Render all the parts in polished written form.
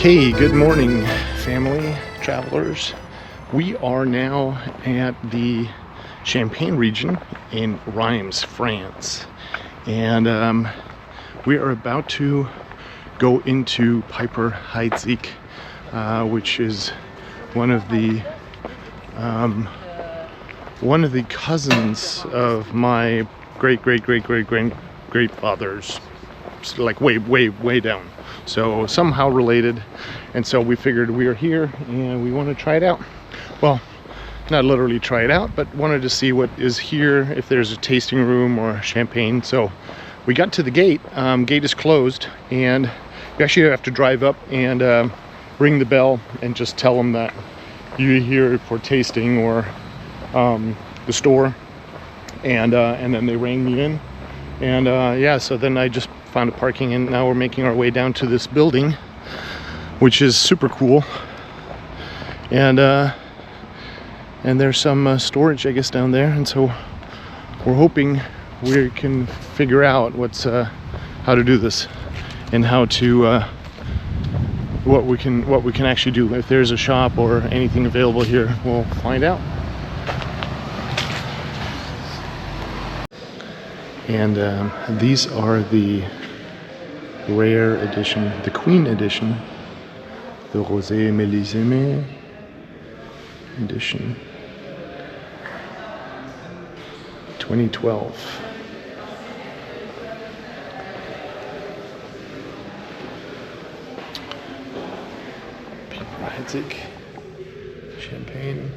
Okay, good morning, family, travelers. We are now at the Champagne region in Reims, France. And we are about to go into Piper-Heidsieck, which is one of the cousins of my great-great-great-great-great-grandfathers, like way down. So somehow related, and so we figured we are here and we want to try it out. Well, not literally try it out, but wanted to see what is here, if there's a tasting room or champagne. So we got to the gate. Gate is closed, and you actually have to drive up and ring the bell and just tell them that you're here for tasting or the store, and then they rang me in, and yeah, so then I just found a parking, and now we're making our way down to this building, which is super cool. And there's some storage, I guess, down there, and so we're hoping we can figure out what's how to do this and how to what we can actually do. If there's a shop or anything available here, we'll find out. And these are the rare edition, the Queen edition, the Rosé Millésime edition, 2012. Piper-Heidsieck champagne.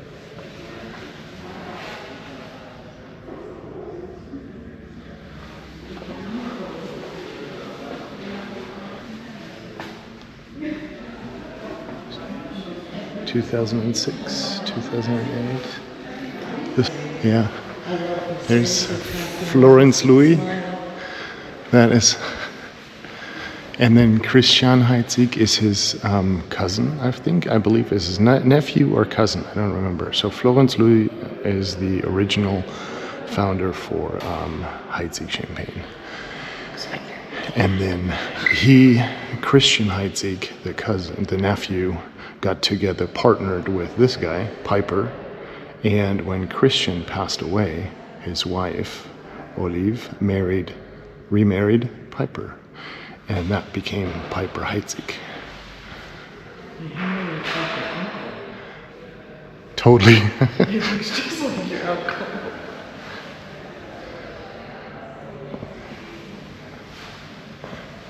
(2006, 2008). This, yeah. There's Florence Louis. That is, and then Christian Heidsieck is his cousin. I believe is his nephew or cousin. I don't remember. So Florence Louis is the original founder for Heidsieck champagne. And then Christian Heidsieck, the nephew, got together, partnered with this guy, Piper, and when Christian passed away, his wife, Olive, remarried Piper, and that became Piper-Heidsieck. Totally. It looks just like your uncle.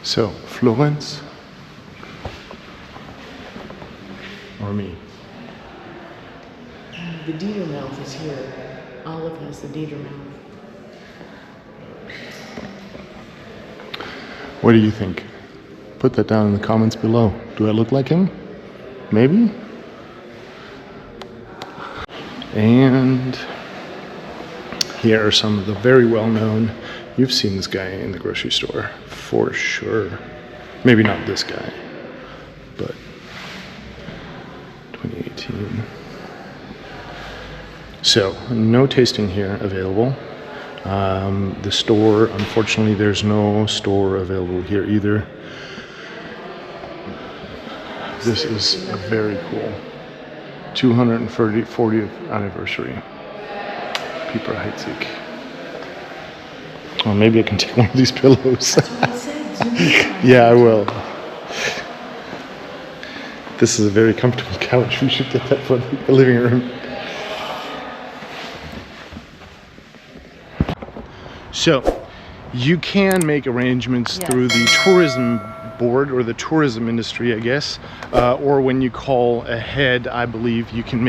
So, Florence or me? The Dieter mouth is here. Olive has the Dieter mouth. What do you think? Put that down in the comments below. Do I look like him? Maybe? And here are some of the very well-known. You've seen this guy in the grocery store, for sure. Maybe not this guy, but 2018. So, no tasting here available. The store, unfortunately, there's no store available here either. This is very cool. 240th anniversary. Piper-Heidsieck. Or maybe I can take one of these pillows. That's what I said. Yeah, I will. This is a very comfortable couch. We should get that for the living room. So, you can make arrangements through the tourism board or the tourism industry, I guess, or when you call ahead, I believe you can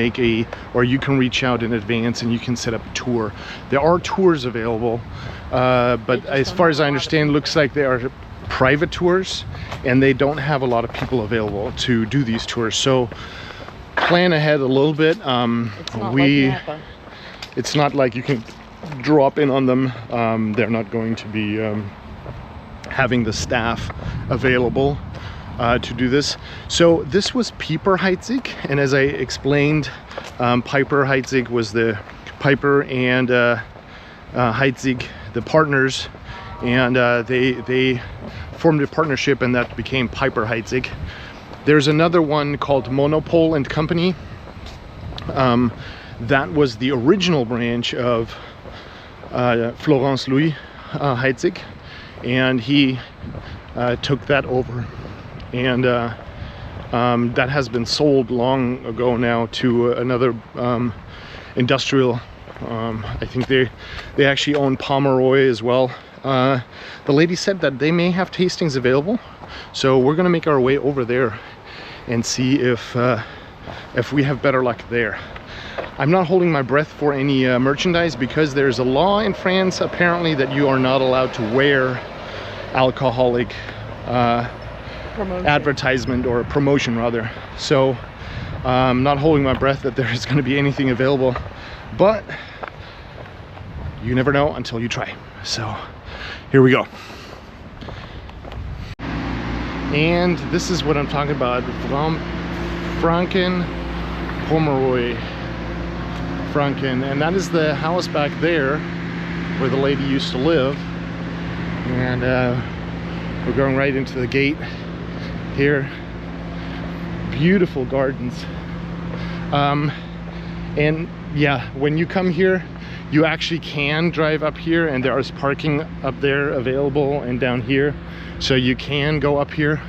or you can reach out in advance and you can set up a tour. There are tours available, but as far as I understand, it looks like they are private tours and they don't have a lot of people available to do these tours. So plan ahead a little bit. It's not like you can drop in on them. They're not going to be having the staff available to do this. So this was Piper-Heidsieck, and as I explained, Piper-Heidsieck was the Piper and Heidsieck, the partners, and they formed a partnership, and that became Piper-Heidsieck. There's another one called Monopole and Company. That was the original branch of Florence Louis Heidsieck, and he took that over, and that has been sold long ago now to another industrial. I think they actually own Pomeroy as well. The lady said that they may have tastings available, so we're gonna make our way over there and see if we have better luck there. I'm not holding my breath for any merchandise, because there's a law in France apparently that you are not allowed to wear alcoholic advertisement or promotion rather. So I'm not holding my breath that there is going to be anything available, but you never know until you try. So here we go. And this is what I'm talking about. Vranken-Pommery Vranken, and that is the house back there where the lady used to live. And we're going right into the gate here. Beautiful gardens. And yeah, when you come here, you actually can drive up here, and there is parking up there available and down here, so you can go up here.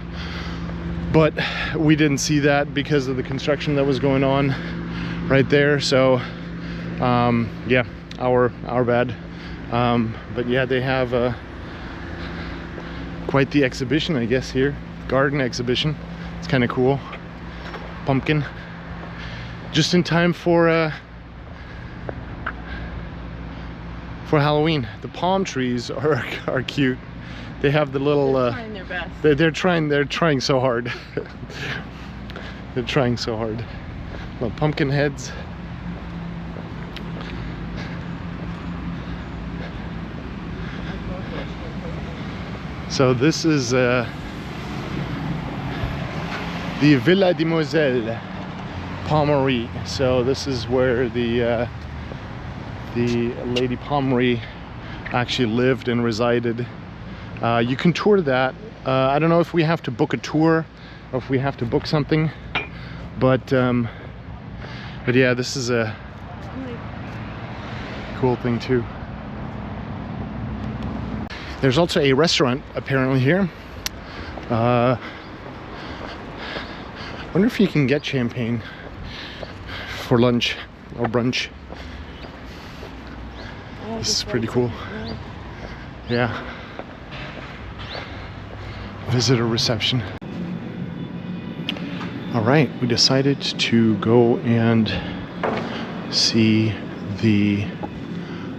But we didn't see that because of the construction that was going on right there. So yeah, our bad. But yeah, they have quite the exhibition, I guess, here. Garden exhibition. It's kind of cool. Pumpkin. Just in time for Halloween. The palm trees are cute. They have the little they're trying their best. They're trying so hard. They're trying so hard. Little pumpkin heads. So this is the Villa de Moselle Pommery. So this is where the Lady Pommery actually lived and resided. You can tour that. I don't know if we have to book a tour or if we have to book something, but yeah, this is a cool thing too. There's also a restaurant apparently here. Wonder if you can get champagne for lunch or brunch. This is pretty cool. Yeah. Visitor reception. All right, we decided to go and see the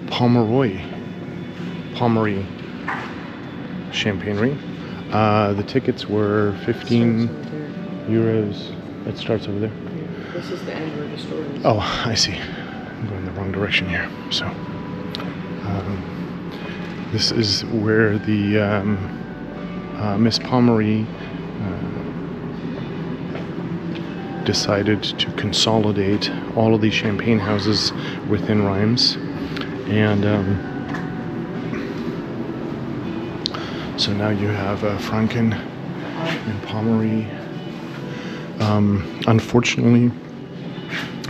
Pommery Champagnery. The tickets were 15 euros. It starts over there. Yeah, this is the end where the store is. Oh, I see. I'm going the wrong direction here. So this is where the Miss Pommery decided to consolidate all of these champagne houses within Reims, and so now you have Vranken and Pommery. Unfortunately,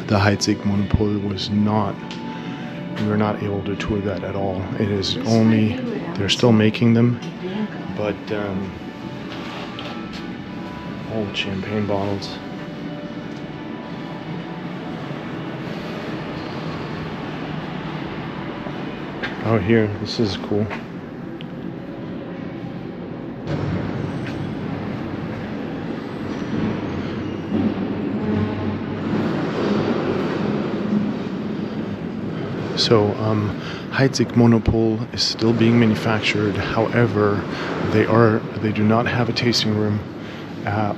the Heidsieck Monopole was not. We were not able to tour that at all. It is only. They're still making them, but old champagne bottles. Oh, here, this is cool. So Heidsieck Monopole is still being manufactured. However, they do not have a tasting room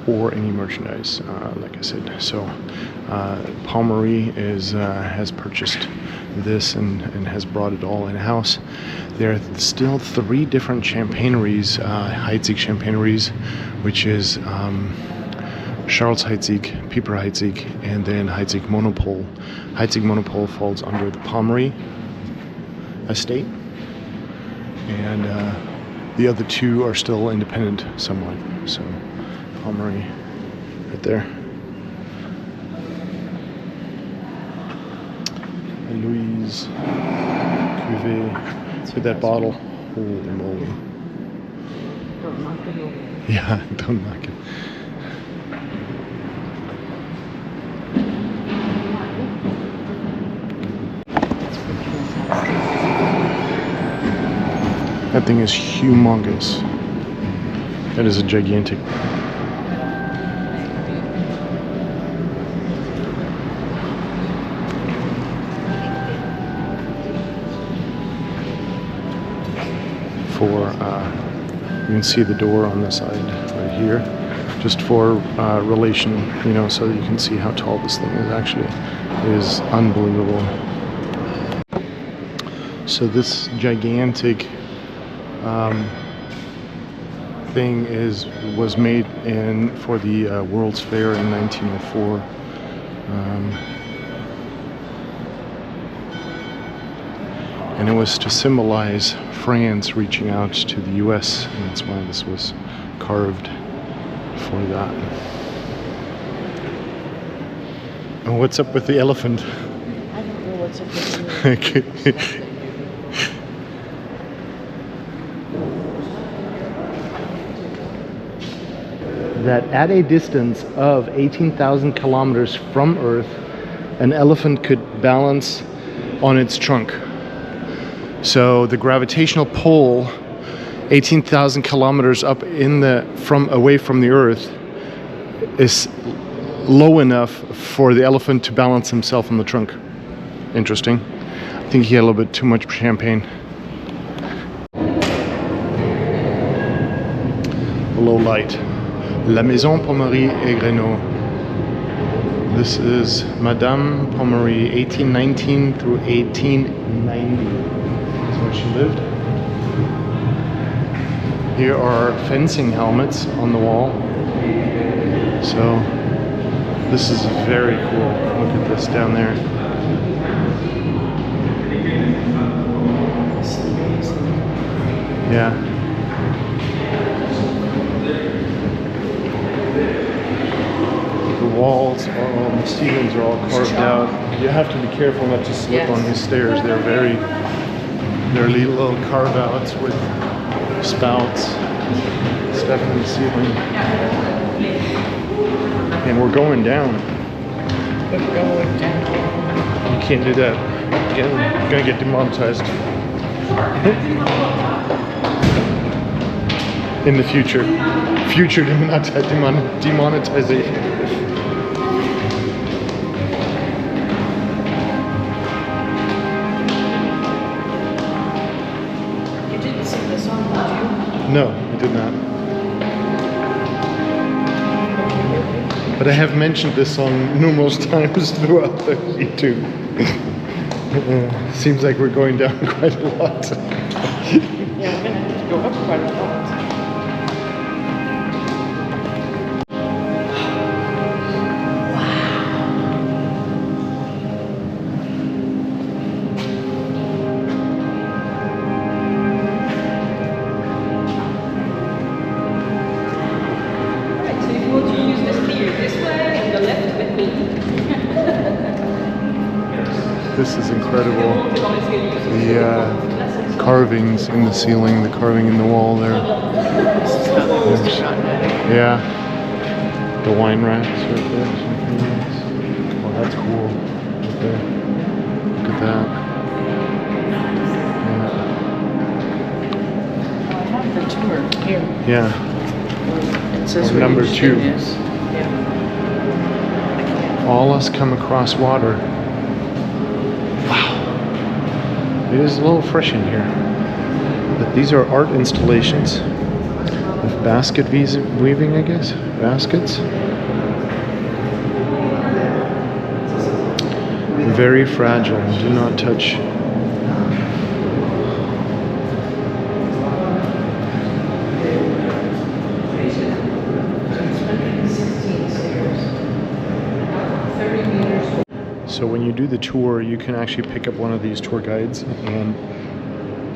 or any merchandise, like I said. So Pommery has purchased this and has brought it all in house. There are still 3 different champagneries, Heidsieck champagneries, which is Charles Heidsieck, Piper-Heidsieck, and then Heidsieck Monopole. Heidsieck Monopole falls under the Pommery estate, and the other 2 are still independent somewhat. So Pommery right there. Louise Cuvée. Look at that bottle. Holy moly. Don't knock it over. Yeah, don't knock it. That thing is humongous. That is a gigantic. You can see the door on the side right here, just for relation, you know, so that you can see how tall this thing is. Actually, it is unbelievable. So this gigantic thing was made for the World's Fair in 1904. And it was to symbolize France reaching out to the US, and that's why this was carved for that. And what's up with the elephant? I don't know what's up with the That at a distance of 18,000 kilometers from Earth, an elephant could balance on its trunk. So the gravitational pull, 18,000 kilometers up away from the Earth, is low enough for the elephant to balance himself on the trunk. Interesting. I think he had a little bit too much champagne. Low light. La Maison Pommery et Greneau. This is Madame Pommery, 1819 through 1890. That's where she lived. Here are fencing helmets on the wall. So this is very cool. Look at this down there. Yeah. The walls are all, the ceilings are all carved out. You have to be careful not to slip on these stairs. They're little carve outs with spouts, stuff in the ceiling. And we're going down. You can't do that. Again, you're gonna get demonetized. In the future. Future demonetization. You didn't sing the song, did you? No, I did not. But I have mentioned this song numerous times throughout the YouTube. Seems like we're going down quite a lot. Yeah, we're gonna have to go up quite a lot. This is incredible. The carvings in the ceiling, the carving in the wall there. Yeah. The wine racks right there. Oh, that's cool. Right there. Look at that. I have the tour here. Yeah. It says number 2. Yeah. All us come across water. It is a little fresh in here. But these are art installations of basket weaving, I guess. Baskets. Very fragile. Do not touch. So when you do the tour, you can actually pick up one of these tour guides, and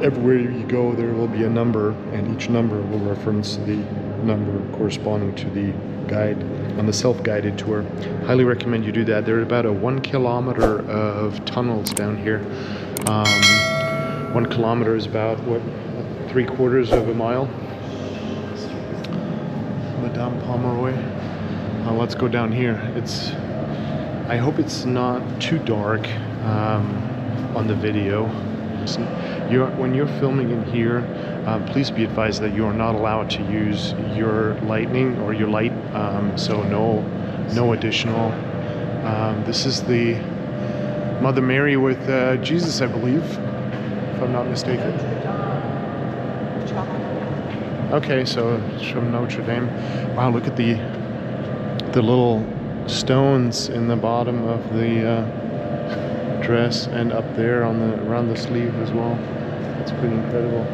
everywhere you go, there will be a number, and each number will reference the number corresponding to the guide on the self-guided tour. Highly recommend you do that. There are about a 1 kilometer of tunnels down here. 1 kilometer is about, what, 3/4 of a mile? Madame Pomeroy. Let's go down here. I hope it's not too dark on the video. When you're filming in here, please be advised that you are not allowed to use your lightning or your light, so no additional. This is the Mother Mary with Jesus, I believe, if I'm not mistaken. Okay, so it's from Notre Dame. Wow, look at the little stones in the bottom of the dress, and up there around the sleeve as well. That's pretty incredible.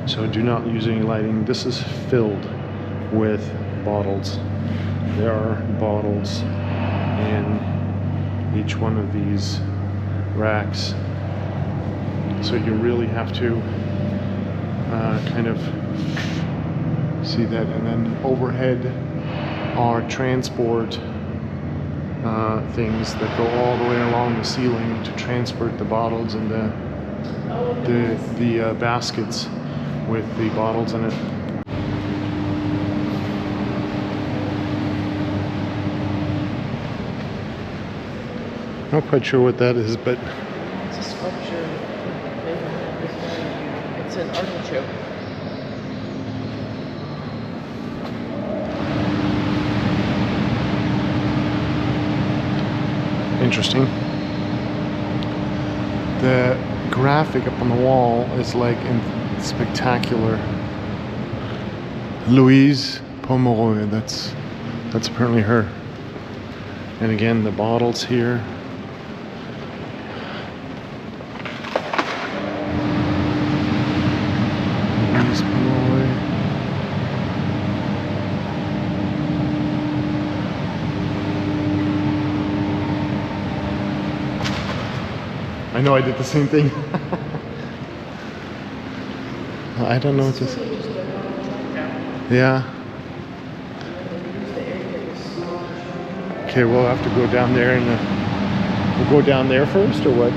So do not use any lighting. This is filled with bottles. There are bottles in each one of these racks. So you really have to kind of see that. And then overhead are transport things that go all the way along the ceiling to transport the bottles and the baskets with the bottles in it. Not quite sure what that is, but It's a sculpture. It's an artichoke. interesting. The graphic up on the wall is like spectacular. Louise Pomeroy, that's apparently her. And again, the bottles here. Louise Pomeroy. I know I did the same thing. I don't know what this. Yeah. Okay, we'll have to go down there and we'll go down there first, or what?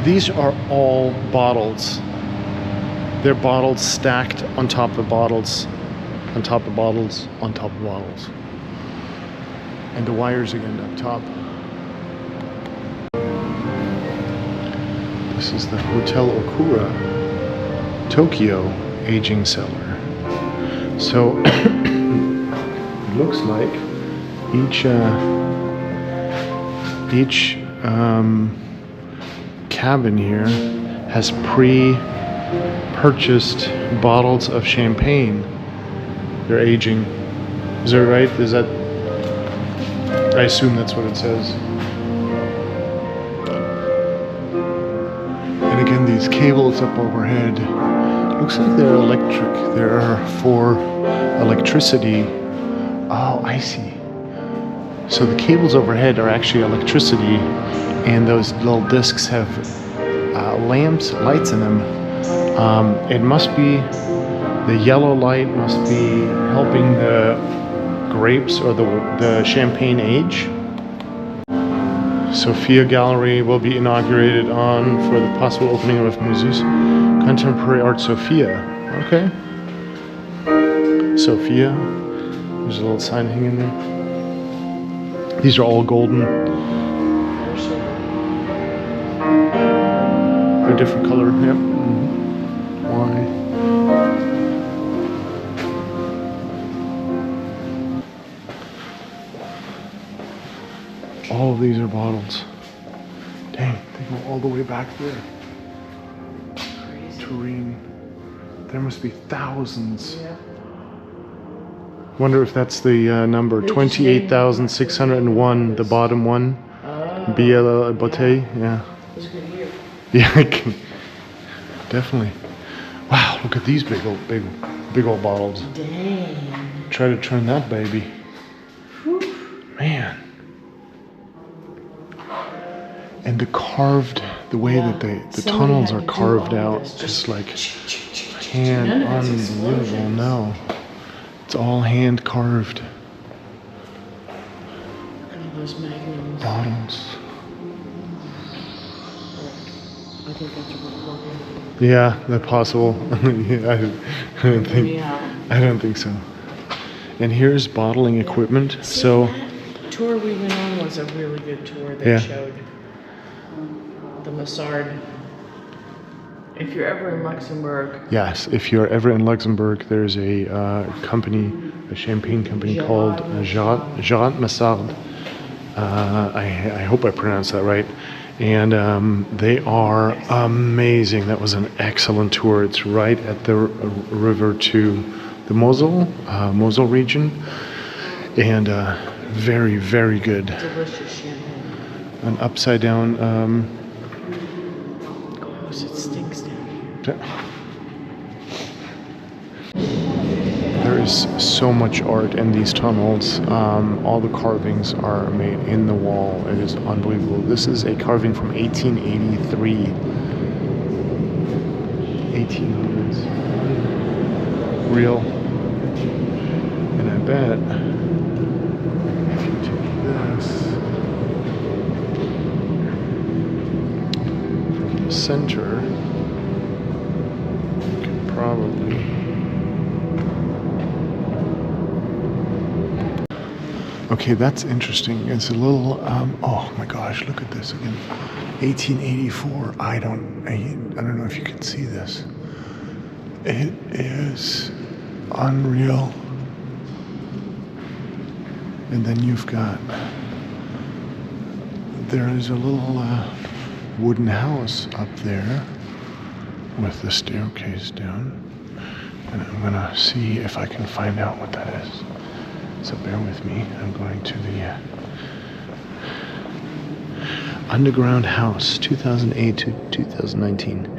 These are all bottles. They're bottles stacked on top of bottles, on top of bottles, on top of bottles. And the wires again up top. This is the Hotel Okura Tokyo aging cellar. So it looks like each cabin here has pre-purchased bottles of champagne. They're aging. Is that right? Is that? I assume that's what it says. And again, these cables up overhead, looks like they're electric. There are for electricity. Oh, I see. So the cables overhead are actually electricity, and those little discs have lights in them. It must be, the yellow light must be helping the grapes or the champagne age. Sophia Gallery will be inaugurated for the possible opening of Museums. Contemporary Art Sophia. Okay. Sophia. There's a little sign hanging there. These are all golden. They're different color. Yep. Mm-hmm. Why? All of these are bottles. Dang, they go all the way back there. Tureen. There must be thousands. Yeah. Wonder if that's the number. 28,601, the bottom one. Biela Botte, yeah. Yeah, I can. Definitely. Wow, look at these big old bottles. Dang. Try to turn that baby. Whew. Man. And the way that the tunnels are carved out is like hand unbelievable. No, it's all hand carved. Look at all those magnums. Bottoms. I think that's a recording. Yeah, that's possible. Yeah, I don't think so. And here's bottling equipment. See, So that tour we went on was a really good tour. They showed the Massard. If you're ever in Luxembourg. yes, if you're ever in Luxembourg, there's a company, a champagne company called Jardin Massard. I hope I pronounced that right. And they are amazing. That was an excellent tour. It's right at the river to the Mosel region. And very, very good. Delicious champagne. An upside down... Gross, it stinks down here. There is so much art in these tunnels. All the carvings are made in the wall. It is unbelievable. This is a carving from 1883. 1800s. Real. And I bet if you take this from the center, you can probably... Okay, that's interesting. It's a little, oh my gosh, look at this again. 1884. I don't know if you can see this. It is unreal. And then you've got, there is a little wooden house up there with the staircase down. And I'm gonna see if I can find out what that is. So bear with me. I'm going to the underground house, 2008 to 2019.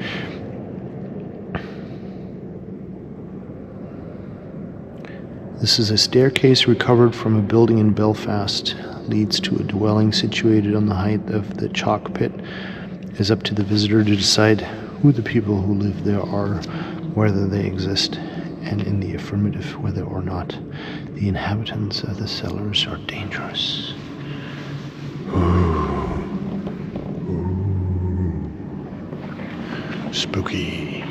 This is a staircase recovered from a building in Belfast. Leads to a dwelling situated on the height of the chalk pit. It is up to the visitor to decide who the people who live there are, whether they exist, and in the affirmative, whether or not the inhabitants of the cellars are dangerous. Ooh. Spooky.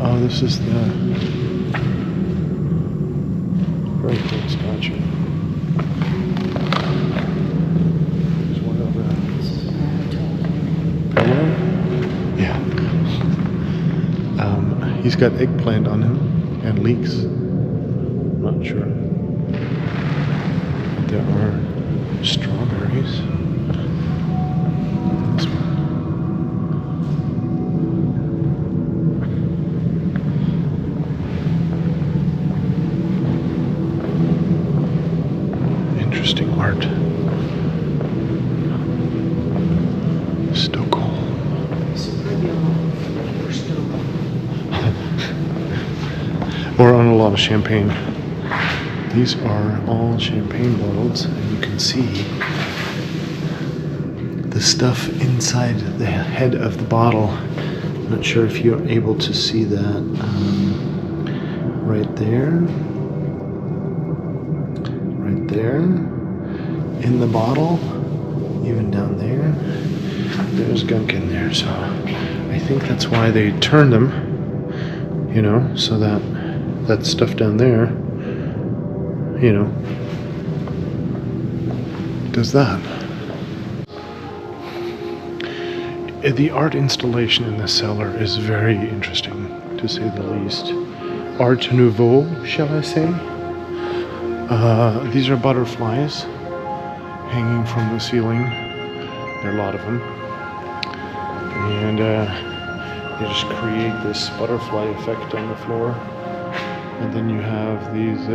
Oh, this is the very cool statue. There's one of the pillow. Yeah. He's got eggplant on him and leeks. I'm not sure. There are strawberries. This one. Interesting art. Stockholm. Or on a lot of champagne. These are all champagne bottles, and you can see the stuff inside the head of the bottle. I'm not sure if you're able to see that right there. Right there. In the bottle, even down there, there's gunk in there. So I think that's why they turned them, you know, so that that stuff down there, you know, does that. The art installation in the cellar is very interesting, to say the least. Art Nouveau, shall I say? These are butterflies hanging from the ceiling. There are a lot of them. And they just create this butterfly effect on the floor. And then you have these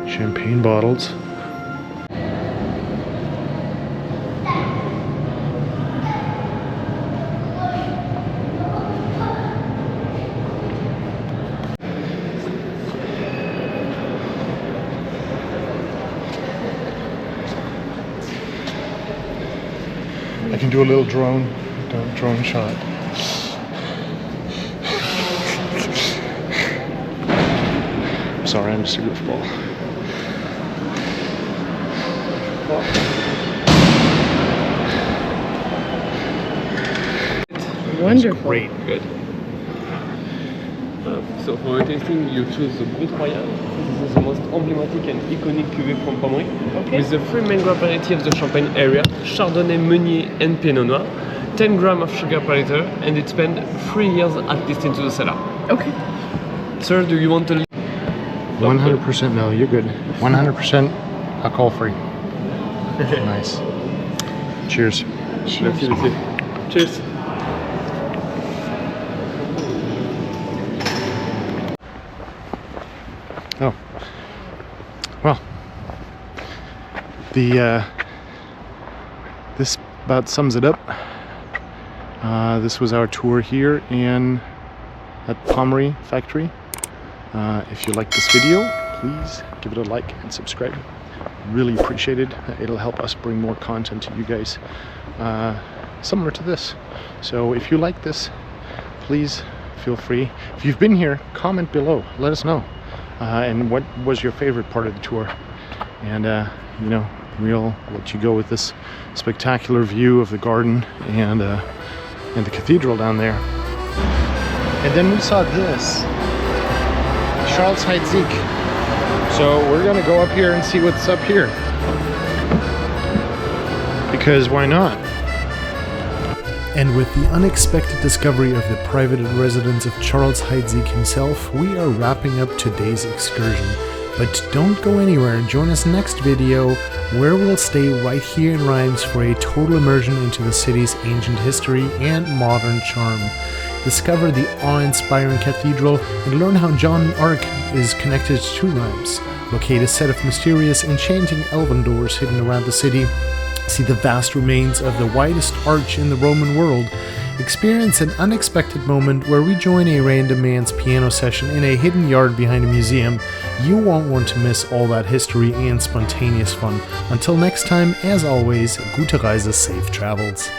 champagne bottles. I can do a little drone shot. Sorry, I'm just a goofball. Wonderful. Great. Good. So for tasting, you choose the Brut Royal. This is the most emblematic and iconic cuvée from Pommery. Okay. With the three main grape varieties of the Champagne area: Chardonnay, Meunier, and Pinot Noir. 10 grams of sugar per liter, and it spent 3 years at least into the cellar. Okay. Sir, do you want to? 100% no, you're good. 100% alcohol free. Nice. Cheers. Merci, merci. Cheers. Oh, well, this about sums it up. This was our tour here at Pommery Factory. If you like this video, please give it a like and subscribe. Really appreciate it. It'll help us bring more content to you guys similar to this. So if you like this, please feel free. If you've been here, comment below. Let us know. And what was your favorite part of the tour? And you know, we'll let you go with this spectacular view of the garden and the cathedral down there. And then we saw this, Piper-Heidsieck. So we're gonna go up here and see what's up here, because why not? And with the unexpected discovery of the private residence of Piper-Heidsieck himself, we are wrapping up today's excursion. But don't go anywhere, join us next video where we'll stay right here in Reims for a total immersion into the city's ancient history and modern charm. Discover the awe-inspiring cathedral and learn how Joan D'Arc is connected to Reims. Locate a set of mysterious, enchanting elven doors hidden around the city. See the vast remains of the widest arch in the Roman world. Experience an unexpected moment where we join a random man's piano session in a hidden yard behind a museum. You won't want to miss all that history and spontaneous fun. Until next time, as always, gute Reise, safe travels.